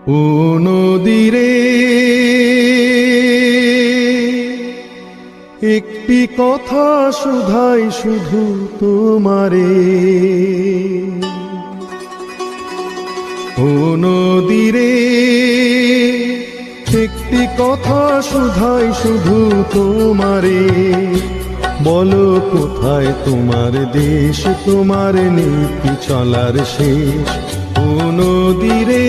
ও নদীরে একটি কথা শুধাই শুধু তোমারে, ও নদীরে একটি কথা শুধাই শুধু তোমারে। বলো কোথায় তোমার দেশ, তোমার নীতি চলার শেষ, ও নদীরে।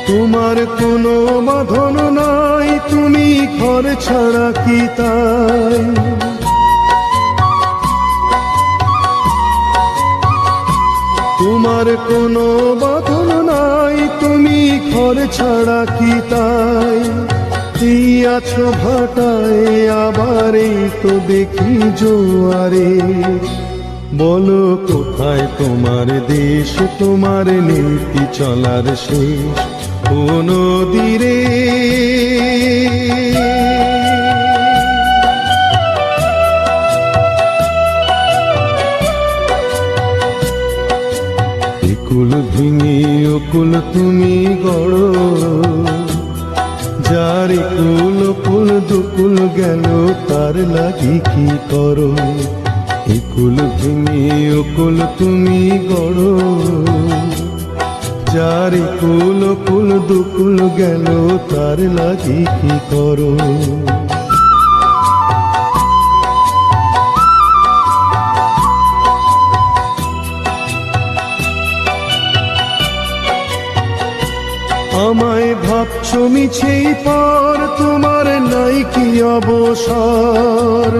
তোমার কোনো বাঁধন নাই, তুমি ঘর ছাড়া কি তাই? তোমার কোনো বাঁধন নাই, তুমি ঘর ছাড়া কি তাই? এই আছো ভাটায়, আবার এই তো দেখি জোয়ারে। বলো কোথায় তোমার দেশ, তোমার নীতি চলার শেষ, ও নদীরে। কুল ভেঙে অকুল তুমি গড়ো, যার কুল কুল দুকুল গেল তার লাগি কি করো? কুল ভেঙে অকুল তুমি গড়ো, যার কুল কুল দুকুল গেল তার লাগি কি করো? আমায় ভাবছো মিছেই পার, তোমার নাই কি অবসর?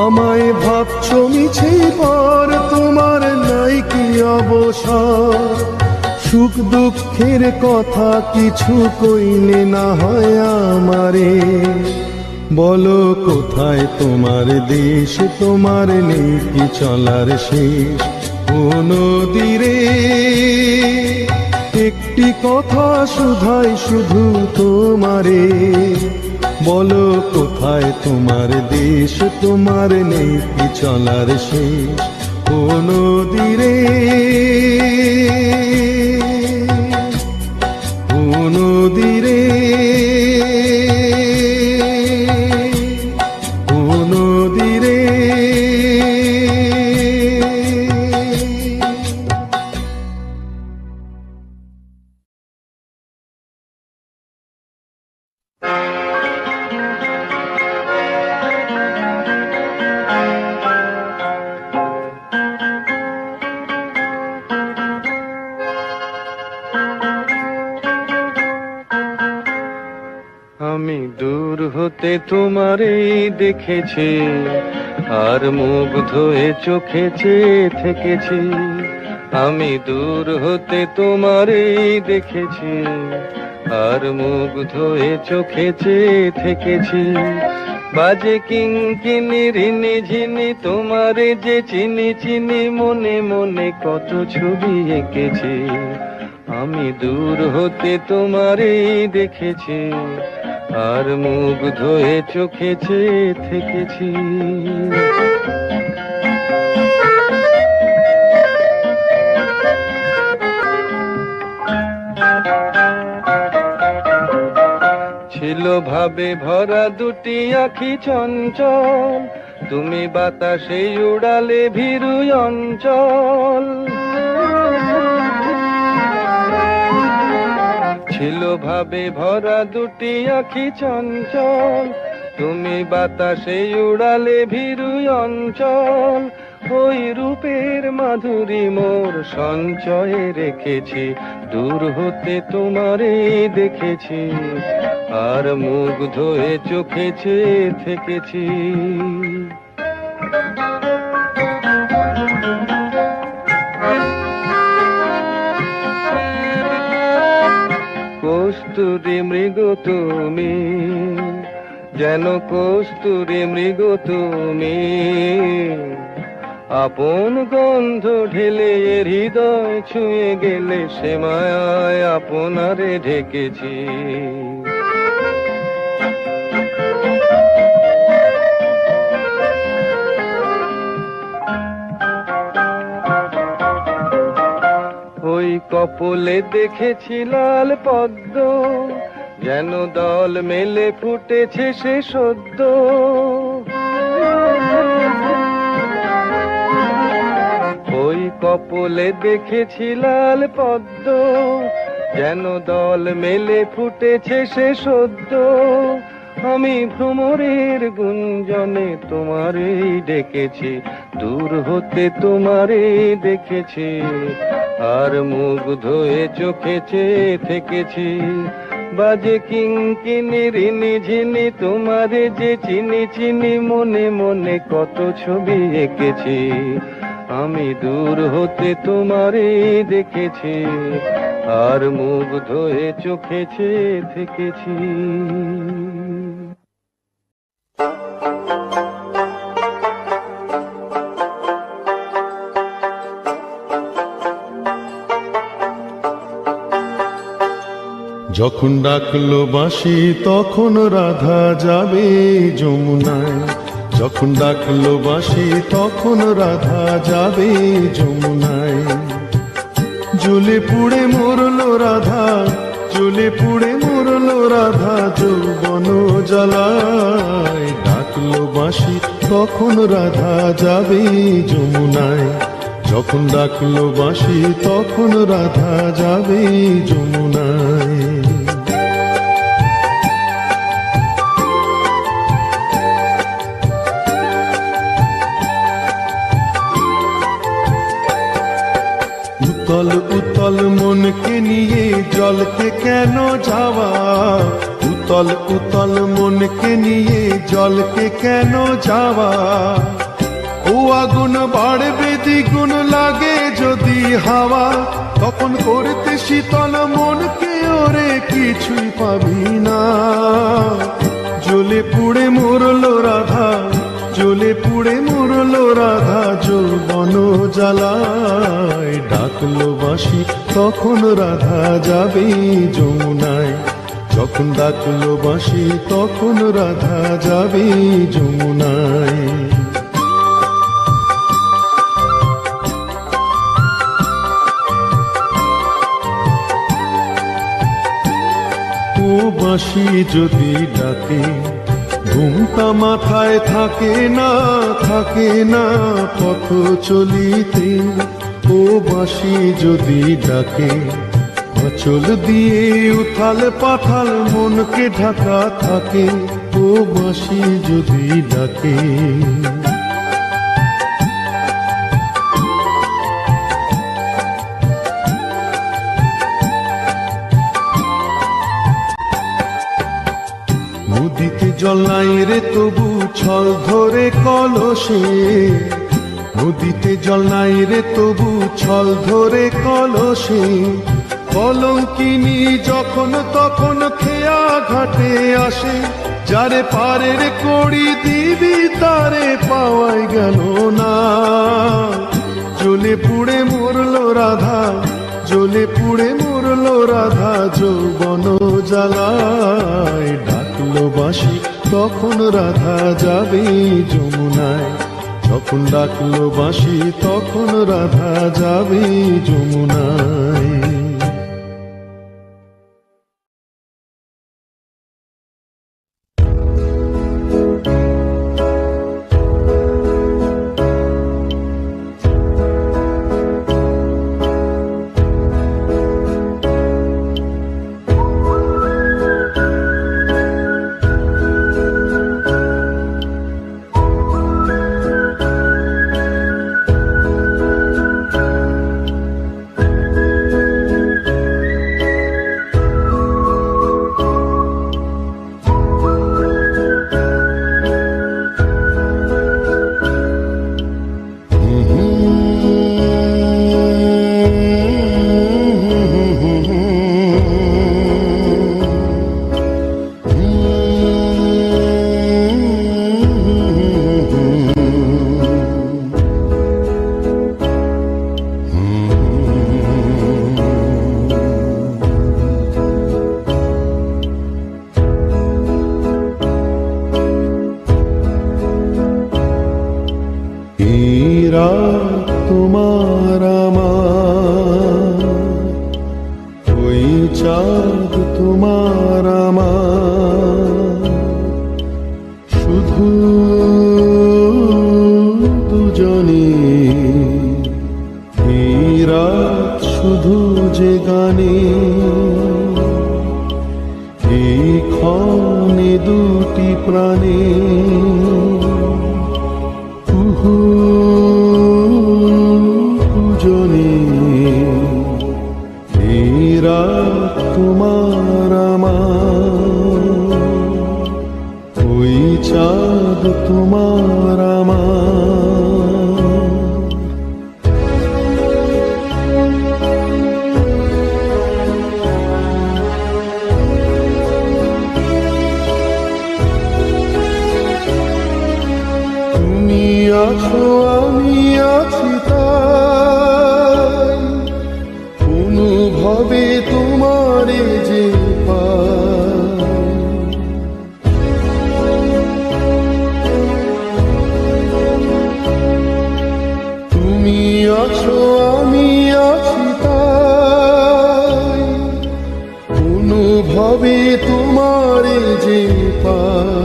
আমায় ভাবছো মিছেই পার, তোমার নাই কি অবসর? সুখ দুঃখের কথা কিছু কইলে না হয় আমারে। বলো কোথায় তোমার দেশ, তোমার নীতি চলার শেষ, ও নদীরে। একটি কথা শুধাই শুধু তোমারে, বলো কোথায় তোমার দেশ, তোমার নীতি চলার শেষ, ও নদীরে। ও নদীরে, ও নদীরে। আমি দূর হতে তোমারেই দেখেছি, আর মুগ্ধ হয়ে চোখে চেয়ে থেকেছি। আমি দূর হতে তোমারেই দেখেছি, আর মুগ্ধ হয়ে চোখে চেয়ে থেকেছি। বাজে কিঙ্কিনি রিনি ঝিনি তোমারে যে চিনি চিনি, মনে মনে কত ছবি এঁকেছি। আমি দূর হতে তোমারেই দেখেছি, আর মুগ্ধ হয়ে চোখে চেয়ে থেকেছি। ছিল ভাবে ভরা দুটি আঁখি চঞ্চল, তুমি বাতাসে উড়ালে ভীরু অঞ্চল। ছিল ভাবে ভরা দুটি আঁখি চঞ্চল, তুমি বাতাসে উড়ালে ভীরু অঞ্চল। ওই রূপের মাধুরী মোর সঞ্চয়ে রেখেছি, দূর হতে তোমারে দেখেছি, আর মুগ্ধ হয়ে চোখে চেয়ে থেকেছি। কস্তুরী মৃগ তুমি, যেন কস্তুরী মৃগ তুমি, আপন গন্ধ ঢেলে হৃদয় ছুঁয়ে গেলে সে মায়ায় আপনারে ঢেকেছি। ওই কপলে দেখেছি লাল পদ্ম, যেন দল মেলে ফুটেছে সে সদ্য। ওই কপলে দেখেছি লাল পদ্ম, যেন দল মেলে ফুটেছে সে সদ্য। আমি ভ্রমরের গুঞ্জনে তোমারেই ডেকেছি, দূর হতে তোমারেই দেখেছি, আর মুগ্ধ হয়ে চোখে চেয়ে থেকেছি। বাজে কিঙ্কিনি রিনি ঝিনি তোমারে যে চিনি চিনি, মনে মনে কত ছবি এঁকেছি। আমি দূর হতে তোমারে দেখেছি, আর মুগ্ধ হয়ে চোখে চেয়ে থেকেছি। যখন ডাকলো বাঁশি তখন রাধা যাবে যমুনায়, যখন ডাকলো বাঁশি তখন রাধা যাবে যমুনায়। জ্বলে পুড়ে মরলো রাধা, জ্বলে পুড়ে মরলো রাধা যৌবন জ্বালায়। ডাকলো বাঁশি তখন রাধা যাবে যমুনায়, যখন ডাকলো বাঁশি তখন রাধা যাবে যমুনায়। উতল উতল মনকে নিয়ে জলকে কেন যাওয়া, উতল উতল মনকে নিয়ে জলকে কেন যাওয়া। ও আগুন বাড়বে দ্বিগুণ লাগে যদি হাওয়া, তখন করতে শীতল মনকে ওরে কিছুই পাবি না। জ্বলে পুড়ে মরলো রাধা, জ্বলে পুড়ে মরলো রাধা যৌবন জ্বালায়। ডাকলো বাঁশি তখন রাধা যাবে যমুনায়, যখন ডাকলো বাঁশি তখন রাধা যাবে যমুনায়। ও বাঁশি যদি ডাকে ঘুমটা মাথায় থাকে না, থাকে না পথ চলিতে। ও বাঁশি যদি ডাকে আঁচল দিয়ে উথাল পাথাল মনকে ঢাকা থাকে। ও বাঁশি যদি ডাকে নদীতে জল নাই রে তবু ছল ধরে কলসে, নদীতে জল নাই রে তবু ছল ধরে কলসে। কলঙ্কিনী যখন তখন খেয়া ঘাটে আসে, যারে পারের কড়ি দিবি তারে পাওয়াই গেল না। জ্বলে পুড়ে মরলো রাধা, জ্বলে পুড়ে মরলো রাধা যৌবন জ্বালায়। ডাকলো বাঁশি তখন রাধা যাবে যমুনায়, যখন ডাকলো বাঁশি তখন রাধা যাবে যমুনায়। চাঁদ তোমার আমার, শুধু দুজনে, এই রাত শুধু যে গানে, এই ক্ষণে দুটি প্রাণে, দুজনে, এই রাত তোমার আমার, ওই চাঁদ তোমার আমার। তুমি আছো আমি আছি তাই, অনুভবে তোমারে যে পাই। তুমি আছো আমি আছি তাই, অনুভবে তোমারে যে পাই।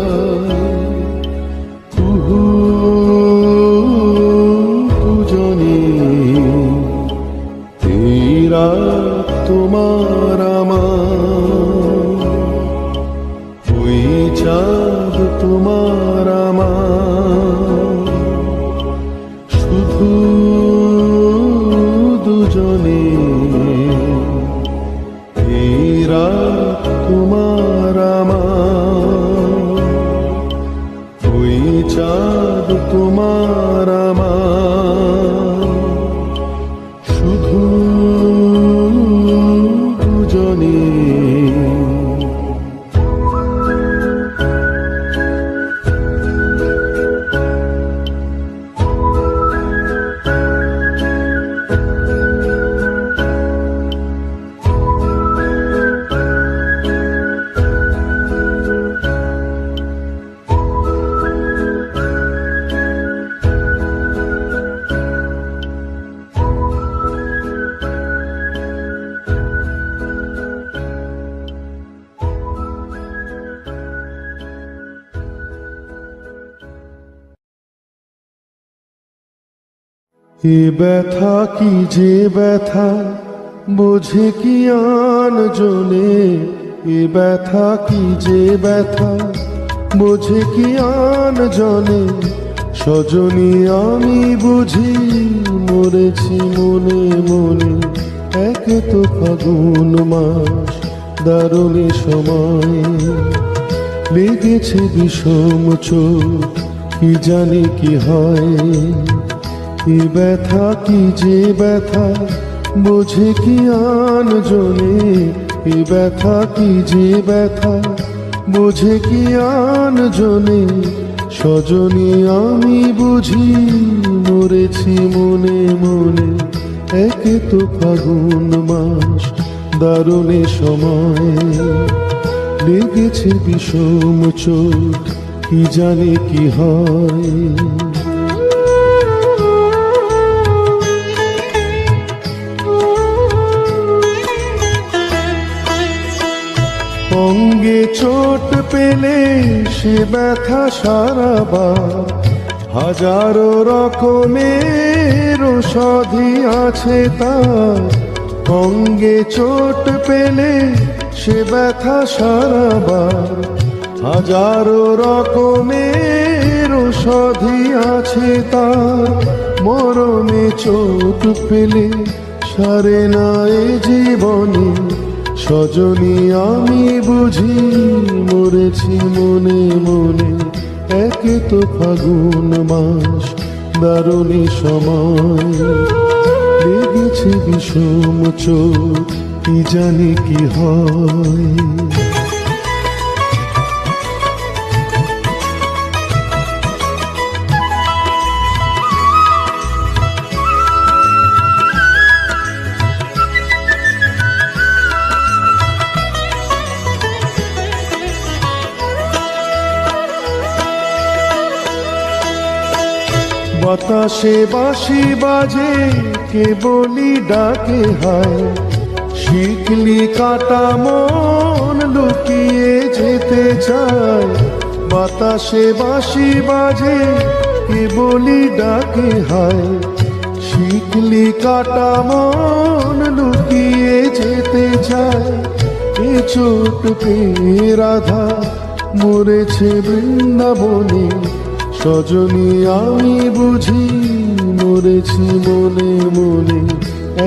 দুজনে, এই রাত তোমার আমার, ওই চাঁদ তোমার আমার, শুধু দুজনে, এই রাত তোমার আমার, ওই চাঁদ তোমার আমার, শুধু দুজনে। এ ব্যথা কি যে ব্যথা, বোঝে কি আন জনে, এ ব্যথা কি যে ব্যথা, বোঝে কি আন জনে। সজনী আমি বুঝি মরেছি মনে মনে, এক তো ফাগুন মাস দারুণ সময়, লেগেছে বিষম চোখ কি জানি কি হয়। এ ব্যথা কি যে ব্যথা, বোঝে কি আন জনে, এ ব্যথা কি যে ব্যথা, বোঝে কি আন জনে। সজনী আমি বুঝি মরেছি মনে মনে, একে তো ফাগুন মাস দারুণ সময়, লেগেছে বিষম চোখ কি জানি কি হয়। অঙ্গে চোট পেলে সে ব্যথা সারাবার, হাজারো রকমের ঔষধি আছে তার। অঙ্গে চোট পেলে সে ব্যথা সারাবার, হাজারো রকমের ঔষধি আছে তার। মরণে চোট পেলে সারে না এ জীবনে, সজনী আমি বুঝি মরেছি মনে মনে, একে তো ফাগুন মাস দারুণ সময়, লেগেছে বিষম চোখ কি জানি কি হয়। বাতাসে বাঁশি বাজে, কে বলি ডাকে হায়, শিকলি কাটা মন লুকিয়ে যেতে চায়, বাতাসে বাঁশি বাজে কে বলি ডাকে হায়। শিকলি কাটা মন লুকিয়ে যেতে চায়, এ চোট পেয়ে রাধা মরেছে বৃন্দাবনে। সজনী আমি বুঝি মরেছি মনে মনে,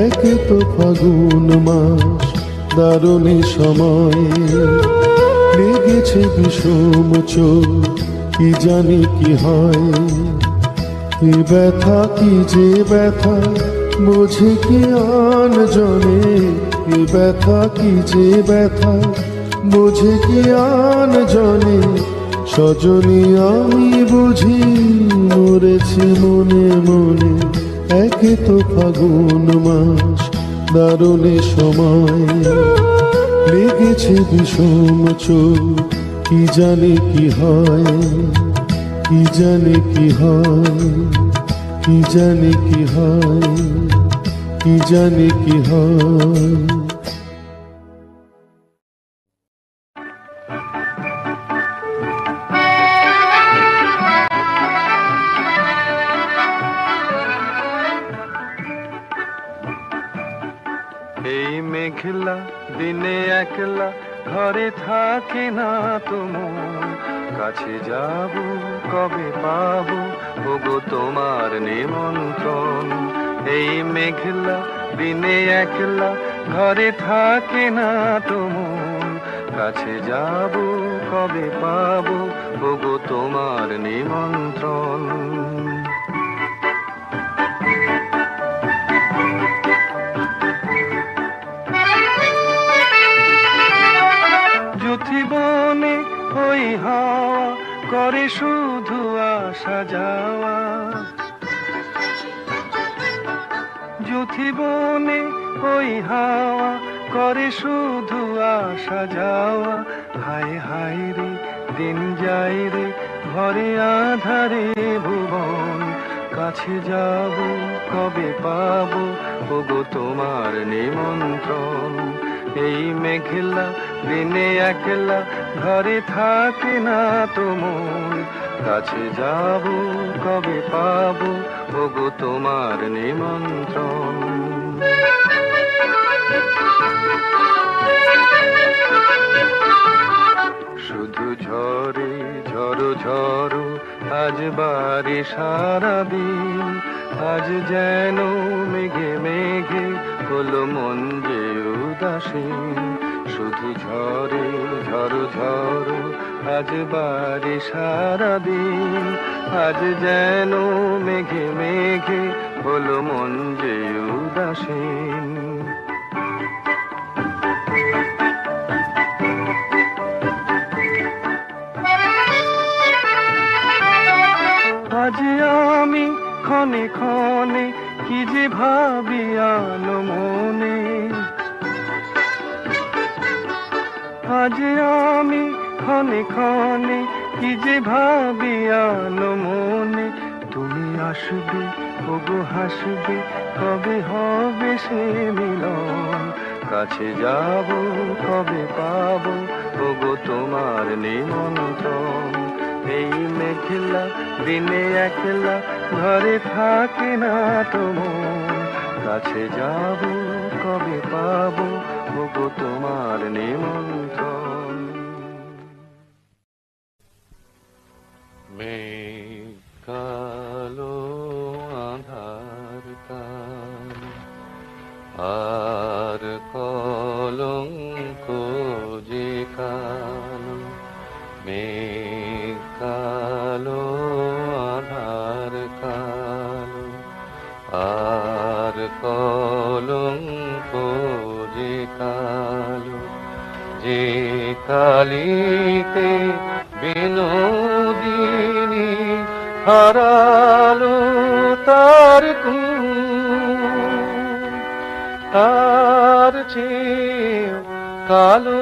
একে তো ফাগুন মাস দারুণী সময়, লেগেছে বিষম চোখ কি জানি কি হয়। এ ব্যথা কি যে ব্যথা বোঝে কি আন জনে, এ ব্যথা কি যে ব্যথা বোঝে কি আন জনে। সজনী আমি বুঝি মরেছি মনে মনে, একে তো ফাগুন মাস দারুণী সময়, লেগেছে বিষম চোখ কি জানি কি হয়, কি জানি কি হয়, কি জানি কি হয়, কি জানি কি হয়। এই মেঘলা দিনে একলা ঘরে থাকে না তোমার, কাছে যাব কবে পাবো ওগো তোমার নিমন্ত্রণ। এই মেঘলা দিনে একলা ঘরে থাকে না তোমার, কাছে যাব কবে পাবো ওগো তোমার নিমন্ত্রণ। বনে ওই হাওয়া করে শুধু আসা যাওয়া, যুথি বনে ওই হাওয়া করে শুধু আসা যাওয়া। হায় হায় রে দিন যায় রে ঘরে আধারে ভুবন, কাছে যাব কবে পাবো ওগো তোমার নিমন্ত্রণ। এই মেঘলা দিনে একলা ঘরে থাকে না তোমার, কাছে যাব কবে পাবো ওগো তোমার নিমন্ত্রণ। শুধু ঝরে ঝড়ো ঝড়ো আজ বারে সারাদিন, আজ যেন মেঘে মেঘে হলো মন যে উদাসীন। শুধু ঝরে ঝড়ো ঝড়ো আজ বারে সারাদিন, আজ যেন মেঘে মেঘে হলো মন যে উদাসীন। আজ আমি ক্ষণে ক্ষণে কি যে ভাবি আলো মনে, আজ আমি ক্ষণে ক্ষণে কি যে ভাবি আলো মনে। তুমি আসবে ওগো হাসবে কবে হবে সে মিলন, কাছে যাব কবে পাবো ওগো তোমার নিমন্ত্রণ। এই মেঘলা দিনে একলা ঘরে থাকে না তোমার, কাছে যাব কবে পাবো ওগো তোমার নিমন্ত্রণ। মেঘ কালো আধার কাল আর কলঙ্ক যে কালো, মেঘ কালো আধার কালো আর কলঙ্ক যে কালো, যে কালিতে বিনোদিনী হারালো তার তার চেয়ে কালো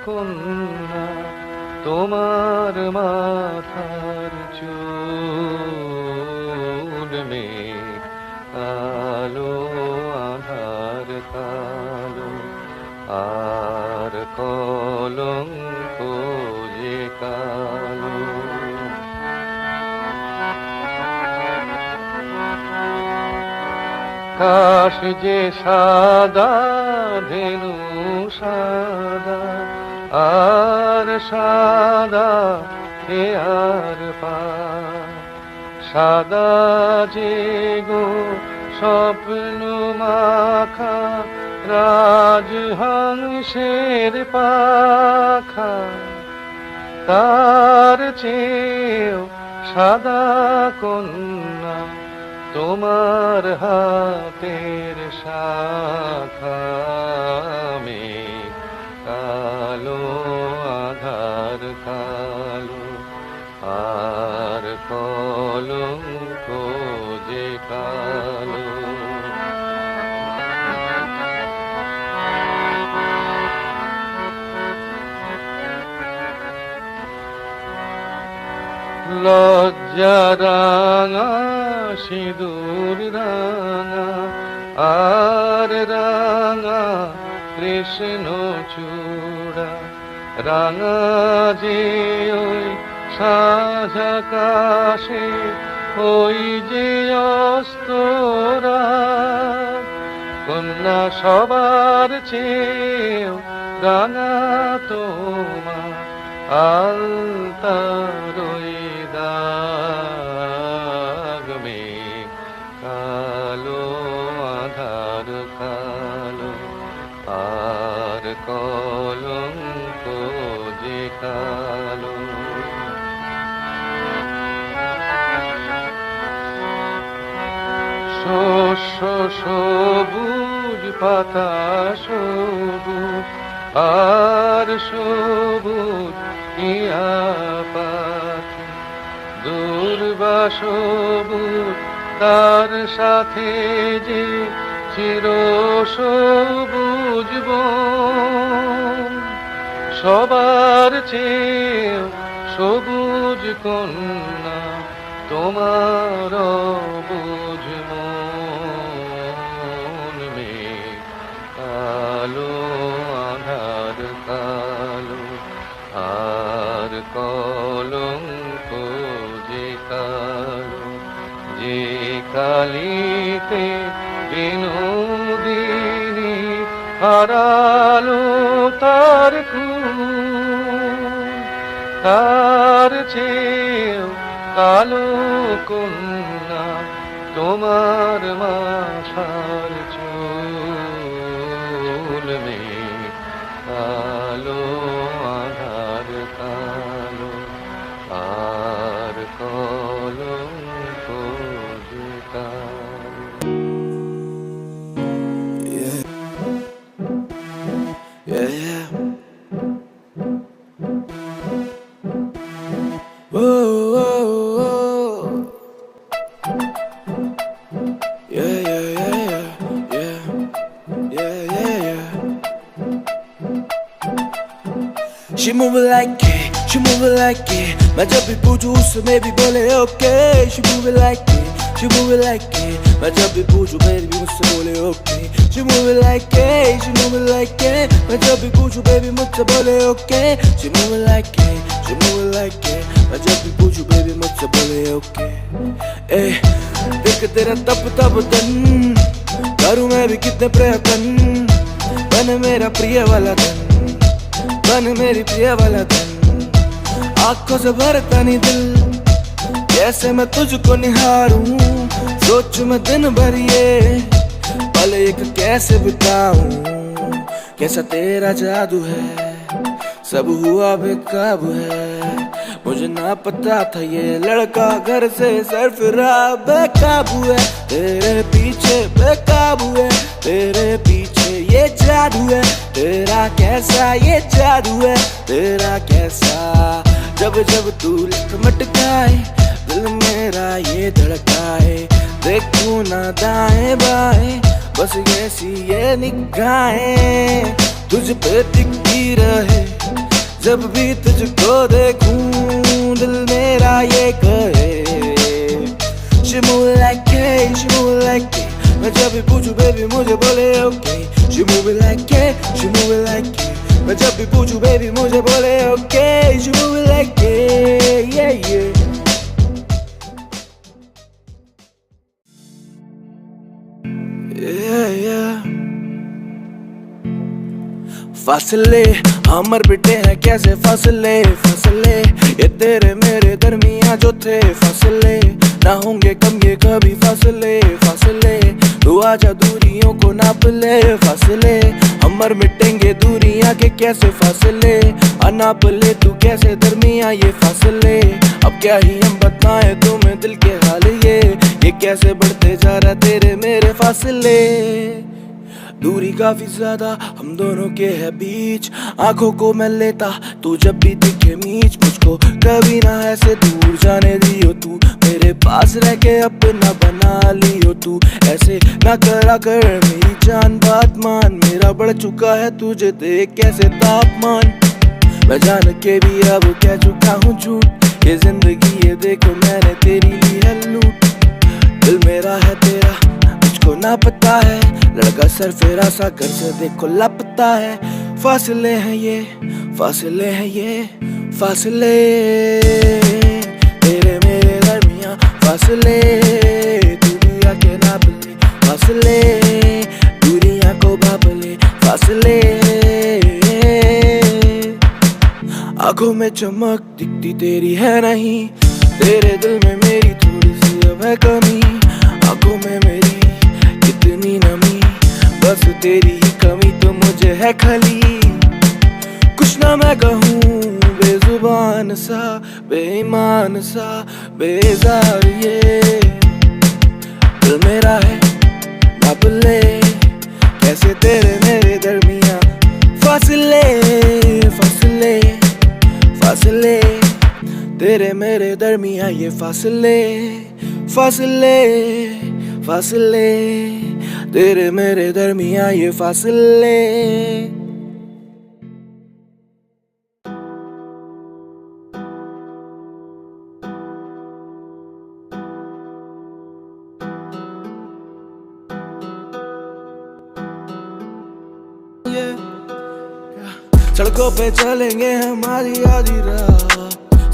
কন্যা তোমার মাথার চুল। মেঘ কালো আধার কালো আর কলঙ্ক যে কালো। কাশ যে সাদা ধেনু সাদা, আর সাদা হে আর পা, সাদা যে গো স্বপ্ন মাখা রাজহংসের পাখা, তার চেয়েও সাদা কন্যা তোমার হাতের শাখা। মেঘ কালো আধার কালো, আর কলঙ্ক যে কালো। লজ্জা রাঙা সিঁদুর রাঙা, আর রাঙা কৃষ্ণ চূড়া, রাঙা যে ওই সাঁঝ আকাশে ওই যে অস্তরা। কন্যা সবার চেয়েও রাঙা তোমার আলতার ওই দাগ। মেঘ কালো আধার কালো, আর কলঙ্ক যে কালো। শস্য সবুজ পাতা সবুজ, আর সবুজ ইয়া পাখি। দুর্বা সবুজ তার সাথে যে চির সবুজ বন। সবার চেয়েও সবুজ কন্যা তোমার বুঝ মন। মেঘ কালো আধার কালো, আর কলঙ্ক যে কালো। যে কালিতে বিনোদিনী হারালো তার খুন, তার চেয়েও কালো কন্যা তোমার মাথার চুল। মেঘ কালো আধার কালো, আর কলঙ্ক যে কালো। Yeah, yeah. Whoa, whoa, whoa. Yeah, yeah, yeah, yeah, yeah, yeah, yeah, yeah. She moving like it, she moving like it. मैं जब भी पूछूं उससे मैं भी बोले okay. She moving like it, she moving like it. मैं जब भी पूछूं baby मुझसे बोले okay. She moving like it, she moving like it. मैं जब भी पूछूं baby मुझसे बोले okay. She moving like it, she moving like it. मैं जब भी पूछूं baby मुझसे बोले okay. Eh, देख तेरा तप तप तन, करूं मैं भी कितने प्रयत्न, बन मेरा प्रिय वाला धन, बन मेरी प्रिय वाला धन। आंखों से भरता नहीं दिल, कैसे मैं तुझको निहारूं, सोचूं मैं दिन भर ये पल एक कैसे बिताऊं। कैसा तेरा जादू है, सब हुआ बेकाबू है। मुझे ना पता था ये लड़का घर से सरफिरा बेकाबू है। तेरे पीछे बेकाबू है, तेरे पीछे ये जादू है। तेरा कैसा ये जादू है, तेरा कैसा। जब जब तू लिख मटकाए, दिल मेरा ये धड़काए। देखूं ना दाएं बाएं, बस ऐसी ये निगाहें तुझ पे टिकी रहे। जब भी तुझको देखूं, दिल मेरा ये कहे। She move like it, she move like it. मैं जब भी पूछूं baby मुझे बोले okay. She move it like it, she move it like it. मैं जब भी पूछूं baby मुझे बोले okay. She move it like it, yeah yeah. Yeah yeah. फासले हमर बिटे हैं कैसे फासले फासले, ये तेरे मेरे दरमियां जो थे फासले, ना होंगे कम ये कभी फासले फासले। तू आजा दूरियों को नाप ले फासले, हमर मिटेंगे दूरियां के कैसे फासले। नाप ले तू कैसे दरमियां ये फासले। अब क्या ही हम बताएं तुम्हें दिल के हाल, ये कैसे बढ़ते जा रहा तेरे मेरे फासले। दूरी काफी ज्यादा हम दोनों के है बीच, आंखों को मैं लेता तू जब भी दिखे मीच। मुझको कभी ना ऐसे दूर जाने दियो तू, मेरे पास रह के अपना बना लियो तू। ऐसे ना करा कर मेरी जान बात मान, मेरा बढ़ चुका है तुझे देख कैसे तापमान। मैं जान के भी अब कह चुका हूँ झूठ, ये जिंदगी ये देखो मैंने तेरी ली है लूट। दिल मेरा है तेरा मुझको ना पता है, लड़का सर फेरा सा घर से देखो लापता है। फासले हैं ये फासले हैं ये फासले, तेरे मेरे दरमियां फासले। दूरियां के नाप ले फासले, दूरियां को भाप ले फासले। आंखों में चमक दिखती तेरी है नहीं, तेरे दिल में मेरी थोड़ी सी अब है कमी। आंखों में मेरी कितनी नमी, बस तेरी ही कमी तो मुझे है खली। कुछ ना मैं कहूँ बेजुबान सा बेईमान सा बेजार, ये दिल मेरा है नाप ले कैसे तेरे मेरे दरमियां फासले फासले फासले। तेरे मेरे दरमियां ये फासले फासले फासले, तेरे मेरे दरमियां ये फासले। सड़कों पे चलेंगे हमारी आधी रात,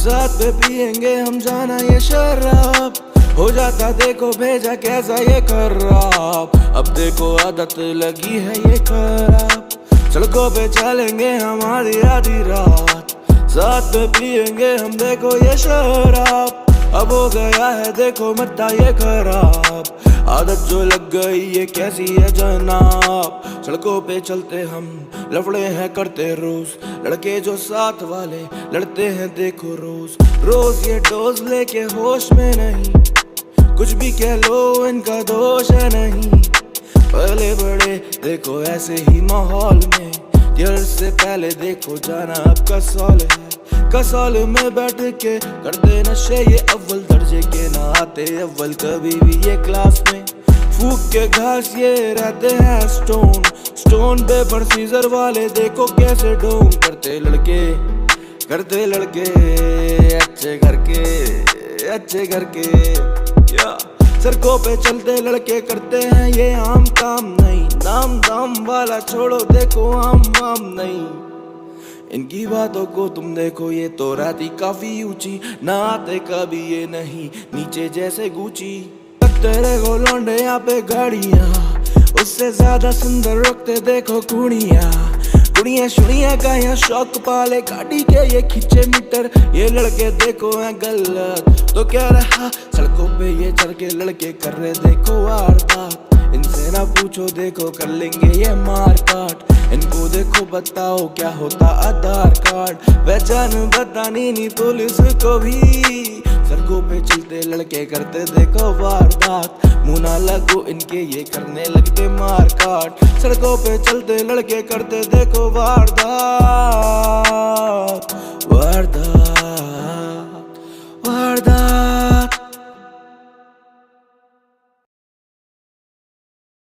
साथ पे पिएंगे हम जाना ये शराब। हो जाता देखो भेजा कैसा ये खराब, अब देखो आदत लगी है ये खराब। सड़कों पे चलेंगे हमारी आधी रात, साथ में पिएंगे हम देखो ये शराब। अब हो गया है देखो मत्ता ये खराब, आदत जो लग गई ये कैसी है जनाब। सड़कों पे चलते हम लफड़े हैं करते रोज, लड़के जो साथ वाले लड़ते हैं देखो रोज रोज। ये डोज लेके होश में नहीं, कुछ भी कह लो इनका दोष है नहीं। पहले बड़े देखो ऐसे ही माहौल में, यार से पहले देखो जाना अब कसौल है। कसौल में बैठ के करते नशे ये अव्वल दर्जे के, ना आते अव्वल कभी भी ये क्लास में। फूक के घास ये रहते हैं स्टोन, स्टोन पे पर सीजर वाले देखो कैसे डोन करते लड़के अच्छे घर के या। सड़कों पे चलते लड़के करते हैं ये आम काम नहीं, नाम दाम वाला छोड़ो देखो आम नहीं। इनकी बातों को तुम देखो ये तो राती काफी ऊंची, ना आते कभी ये नहीं नीचे जैसे गुची। तेरे को लौंडे यहाँ पे गाड़ियाँ, उससे ज्यादा सुंदर रखते देखो कुड़ियाँ। कुड़ियाँ शुड़ियाँ का यहाँ शौक पाले, गाड़ी के ये खींचे मीटर। ये लड़के देखो हैं गलत तो क्या रहा, सड़कों पे ये चढ़ के लड़के कर रहे देखो वारदात। इनसे ना पूछो देखो कर लेंगे ये मार काट। इनको देखो बताओ क्या होता आधार कार्ड, पहचान बतानी नहीं पुलिस को भी। सड़कों पे चलते लड़के करते देखो वारदात, मुँह ना लगो इनके ये करने लगते मार काट। सड़कों पे चलते लड़के करते देखो वारदात वारदात।